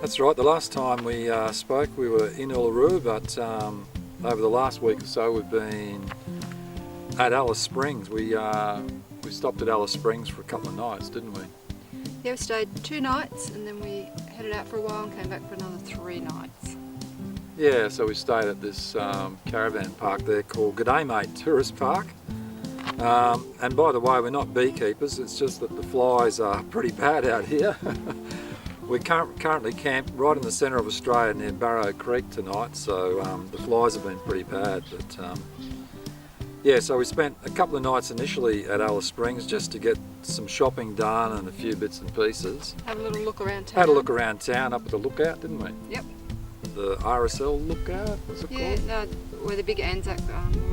That's right. The last time we spoke, we were in Uluru, but over the last week or so, we've been at Alice Springs. We stopped at Alice Springs for a couple of nights, didn't we? Yeah, we stayed 2 nights and then we headed out for a while and came back for another 3 nights. Yeah, so we stayed at this caravan park there called G'day Mate Tourist Park. And by the way, we're not beekeepers, it's just that the flies are pretty bad out here. We're currently camped right in the centre of Australia near Barrow Creek tonight, so the flies have been pretty bad. But yeah, so we spent a couple of nights initially at Alice Springs just to get some shopping done and a few bits and pieces. Have a little look around town. Had a look around town up at the lookout, didn't we? Yep. The RSL lookout, what's it called? Yeah, where the big Anzac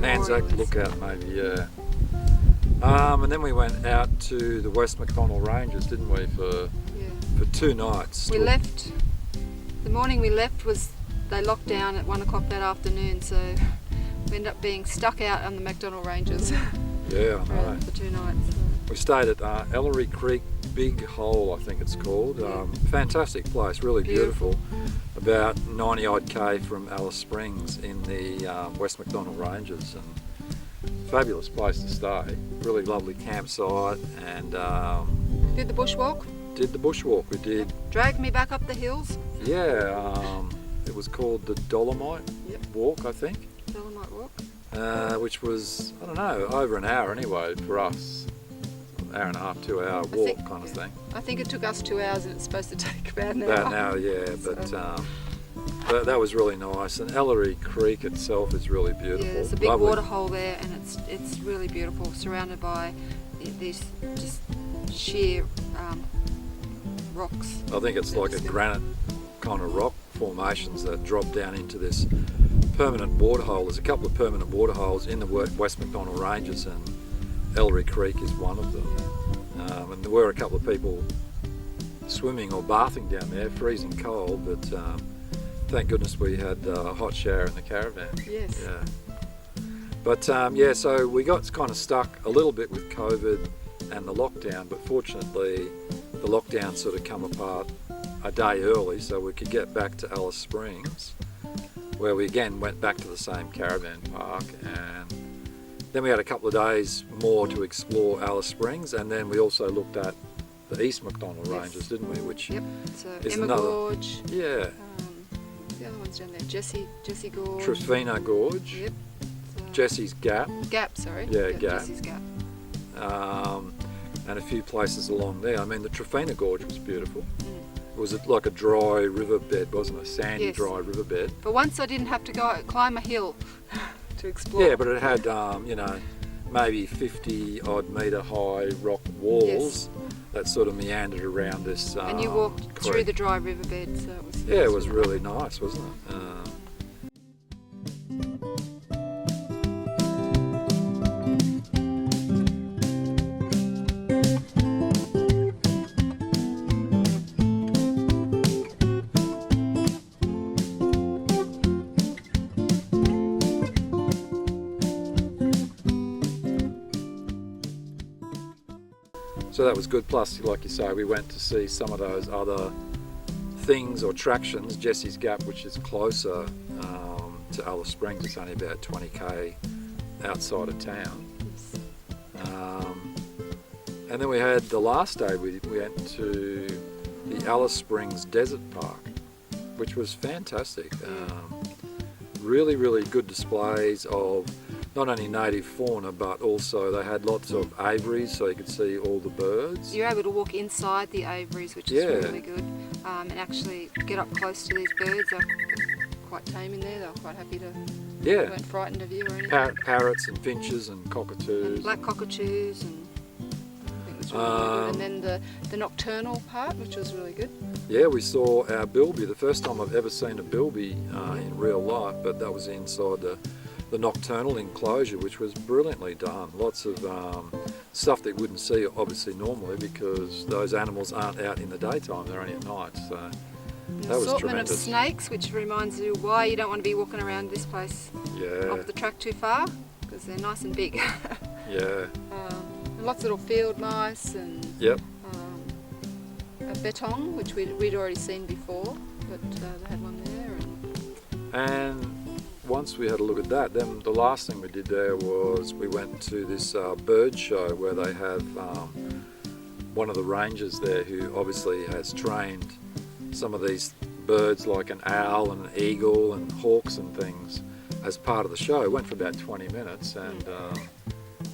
Anzac memorial is. lookout maybe, yeah. And then we went out to the West MacDonnell Ranges, didn't we, for 2 nights. We left, the morning we left they locked down at 1 o'clock that afternoon, so we ended up being stuck out on the MacDonnell Ranges. Yeah, I know. For 2 nights. We stayed at Ellery Creek Big Hole, I think it's called. Fantastic place, really beautiful. About 90 odd K from Alice Springs in the West MacDonnell Ranges, and fabulous place to stay. Really lovely campsite, and Did the bushwalk? did the bushwalk. We did. Dragged me back up the hills. Yeah, it was called the Dolomite Walk, I think. Dolomite Walk. Which was, I don't know, over an hour anyway for us. Hour and a half, 2 hour walk kind of thing. I think it took us 2 hours and it's supposed to take about an hour. About an hour, yeah, but that was really nice. And Ellery Creek itself is really beautiful. Yeah, there's a big Lovely. waterhole there and it's really beautiful, surrounded by these just sheer rocks. I think it's like a granite kind of rock formations that drop down into this permanent waterhole. There's a couple of permanent waterholes in the West MacDonnell Ranges, and Ellery Creek is one of them. And there were a couple of people swimming or bathing down there, freezing cold, but thank goodness we had a hot shower in the caravan. Yes. Yeah. But yeah, so we got kind of stuck a little bit with COVID and the lockdown, but fortunately the lockdown sort of come apart a day early, so we could get back to Alice Springs, where we again went back to the same caravan park, and then we had a couple of days more to explore Alice Springs, and then we also looked at the East MacDonnell Ranges, didn't we? Which So is Emma another, Gorge. yeah, The other one's down there. Jesse Gorge. Trofina Gorge. Yep. Jesse's Gap. Gap, sorry. Yeah, Gap. Jesse's Gap. And a few places along there. I mean, the Trofina Gorge was beautiful. It was like a dry riverbed, wasn't it? A sandy, dry riverbed. But once I didn't have to go climb a hill to explore. Yeah, but it had, you know, maybe 50 odd metre high rock walls that sort of meandered around this and you walked creek. through the dry riverbed, so it was. Yeah, it was really nice, wasn't it? So that was good. Plus, like you say, we went to see some of those other things or attractions. Jesse's Gap, which is closer to Alice Springs, it's only about 20k outside of town. And then we had the last day, we went to the Alice Springs Desert Park, which was fantastic. Really, really good displays of not only native fauna, but also they had lots of aviaries, so you could see all the birds. You're able to walk inside the aviaries, which is really good, and actually get up close to these birds. They're quite tame in there. They're quite happy to. They weren't frightened of you or anything. Parrots and finches and cockatoos. And black cockatoos, and I think it was really good. And then the nocturnal part, which was really good. Yeah, we saw our bilby. The first time I've ever seen a bilby in real life, but that was inside the nocturnal enclosure, which was brilliantly done. Lots of stuff that you wouldn't see obviously normally, because those animals aren't out in the daytime, they're only at night. So that was assortment tremendous. of snakes, which reminds you why you don't want to be walking around this place off the track too far, because they're nice and big. Yeah. Lots of little field mice and Yep. a bettong, which we'd already seen before. but they had one there. And once we had a look at that, then the last thing we did there was we went to this bird show where they have one of the rangers there who obviously has trained some of these birds like an owl and an eagle and hawks and things as part of the show. It went for about 20 minutes and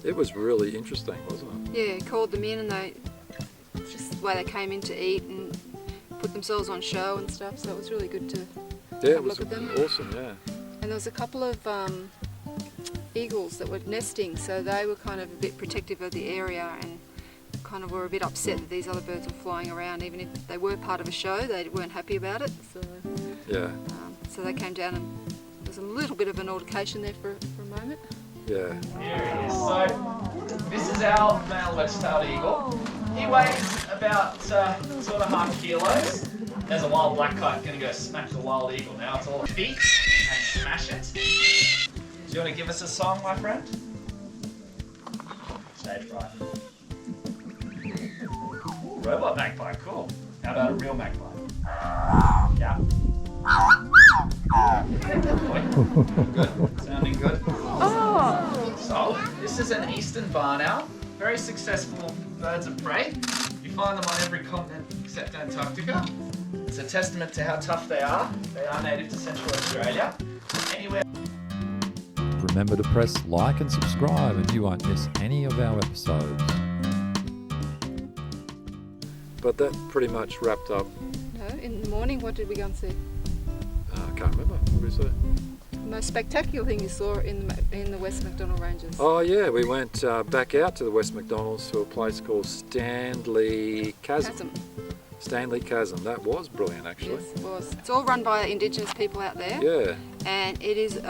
it was really interesting, wasn't it? Yeah, called them in and they just the way they came in to eat and put themselves on show and stuff, so it was really good to have a look at them. Awesome, yeah. And there was a couple of eagles that were nesting, so they were kind of a bit protective of the area and kind of were a bit upset that these other birds were flying around. Even if they were part of a show, they weren't happy about it. So yeah. So they came down and there was a little bit of an altercation there for a moment. Yeah. Here he is. So this is our male wedge-tailed eagle. He weighs about sort of half kilos. There's a wild black kite going to go smack the wild eagle now. It's all feet and smash it. Do you want to give us a song, my friend? Stage fright. Robot magpie, cool. How about a real magpie? Yeah. Good. Sounding good. Oh. So, this is an eastern barn owl. Very successful birds of prey. You find them on every continent except Antarctica. It's a testament to how tough they are. They are native to Central Australia. Anywhere. Remember to press like and subscribe and you won't miss any of our episodes. But that pretty much wrapped up. No, in the morning, what did we go and see? I can't remember. What did we say? The most spectacular thing you saw in the West Macdonnell Ranges. Oh yeah, we went back out to the West Macdonnells to a place called Stanley Chasm. Stanley Chasm. That was brilliant, actually. Yes, it was. It's all run by Indigenous people out there. Yeah. And it is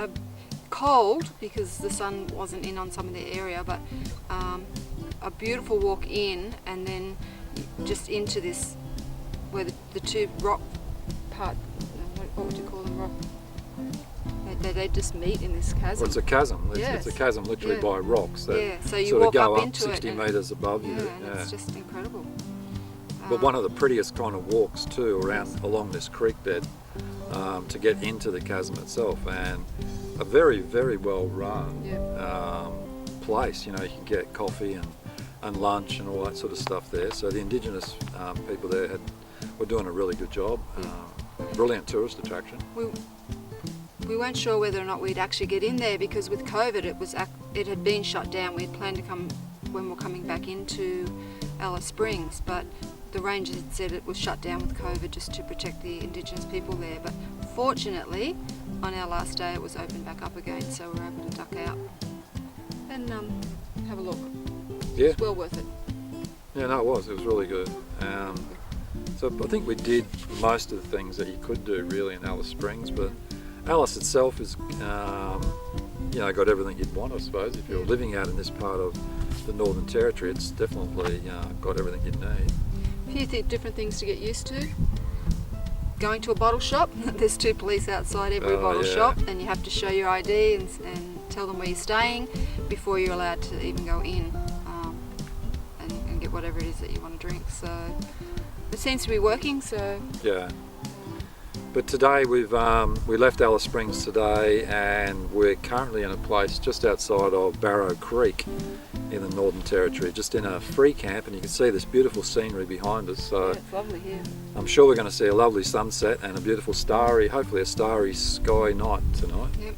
cold because the sun wasn't in on some of the area, but a beautiful walk in and then just into this, where the two rock part, what would you call them, rock? They just meet in this chasm. Well, it's a chasm. Yes. It's a chasm literally by rocks that so you sort of walk go up up into 60 it metres above you. And it's just incredible. But one of the prettiest kind of walks too along this creek bed to get into the chasm itself, and a very, very well run place. You know, you can get coffee and lunch and all that sort of stuff there. So the Indigenous people there were doing a really good job. Brilliant tourist attraction. We weren't sure whether or not we'd actually get in there because with COVID it had been shut down. We had planned to come when we were coming back into Alice Springs, but the rangers had said it was shut down with COVID just to protect the Indigenous people there. But fortunately, on our last day it was opened back up again, so we were able to duck out and have a look. Yeah. It's well worth it. Yeah, no, it was really good. So I think we did most of the things that you could do really in Alice Springs, but Alice itself is, got everything you'd want, I suppose. If you're living out in this part of the Northern Territory, it's definitely got everything you need. A few different things to get used to. Going to a bottle shop, there's 2 police outside every bottle shop, and you have to show your ID and tell them where you're staying before you're allowed to even go in and get whatever it is that you want to drink. So it seems to be working. So yeah. But today we left Alice Springs today, and we're currently in a place just outside of Barrow Creek in the Northern Territory, just in a free camp, and you can see this beautiful scenery behind us. So it's lovely here. I'm sure we're going to see a lovely sunset and a beautiful hopefully a starry sky night tonight. Yep.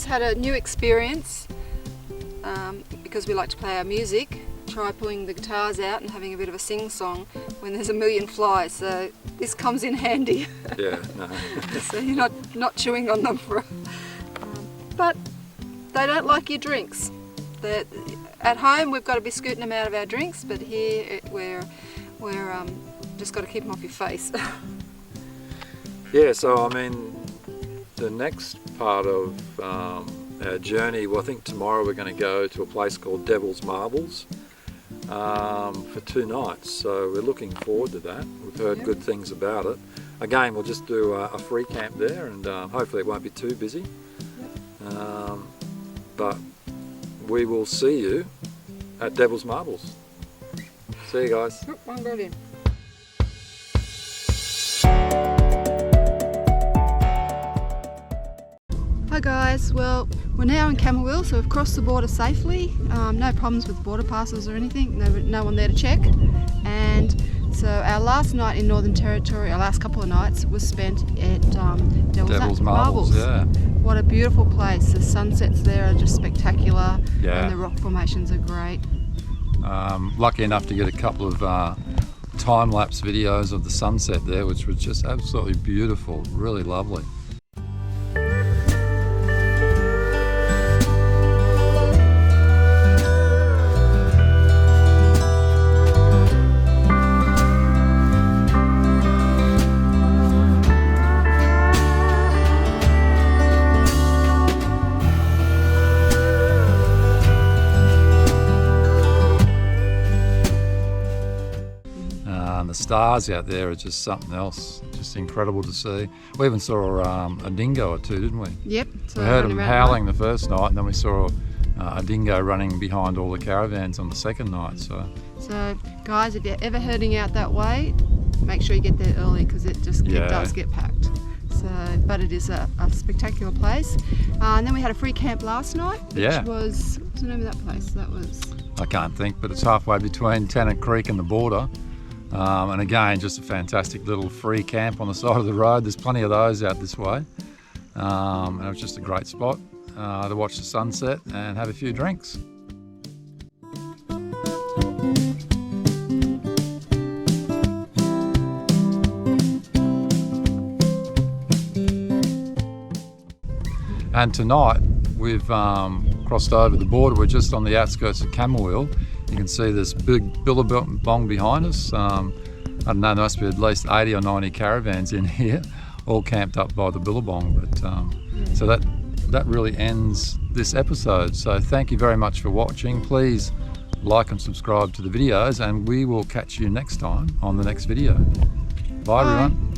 Had a new experience because we like to play our music. Try pulling the guitars out and having a bit of a sing-song when there's a million flies. So this comes in handy. Yeah, no. So you're not chewing on them but they don't like your drinks. At home we've got to be scooting them out of our drinks, but here we're just got to keep them off your face. Yeah, so I mean, the next part of our journey, well, I think tomorrow we're going to go to a place called Devil's Marbles for 2 nights. So we're looking forward to that. We've heard Yep. good things about it. Again, we'll just do a free camp there, and hopefully it won't be too busy. But we will see you at Devil's Marbles. See you guys. Oop, one got in. Hi guys, well we're now in Camberwell, so we've crossed the border safely. No problems with border passes or anything, no one there to check. And so our last night in Northern Territory, our last couple of nights, was spent at Devil's Marbles, yeah. What a beautiful place. The sunsets there are just spectacular, Yeah. and the rock formations are great. Lucky enough to get a couple of time-lapse videos of the sunset there, which was just absolutely beautiful, really lovely. The stars out there are just something else, just incredible to see. We even saw a dingo or two, didn't we? Yep. So We heard running them around howling the first night, and then we saw a dingo running behind all the caravans on the second night. So So guys, if you're ever heading out that way, make sure you get there early because it Yeah. does get packed. So, but it is a spectacular place. And then we had a free camp last night, which Yeah. was, what's the name of that place? That was, I can't think, but it's halfway between Tennant Creek and the border. And again, just a fantastic little free camp on the side of the road. There's plenty of those out this way. And it was just a great spot to watch the sunset and have a few drinks. And tonight we've crossed over the border. We're just on the outskirts of Camberwell. You can see this big billabong behind us. I don't know, there must be at least 80 or 90 caravans in here, all camped up by the billabong. But so that really ends this episode. So thank you very much for watching. Please like and subscribe to the videos, and we will catch you next time on the next video. Bye. Everyone.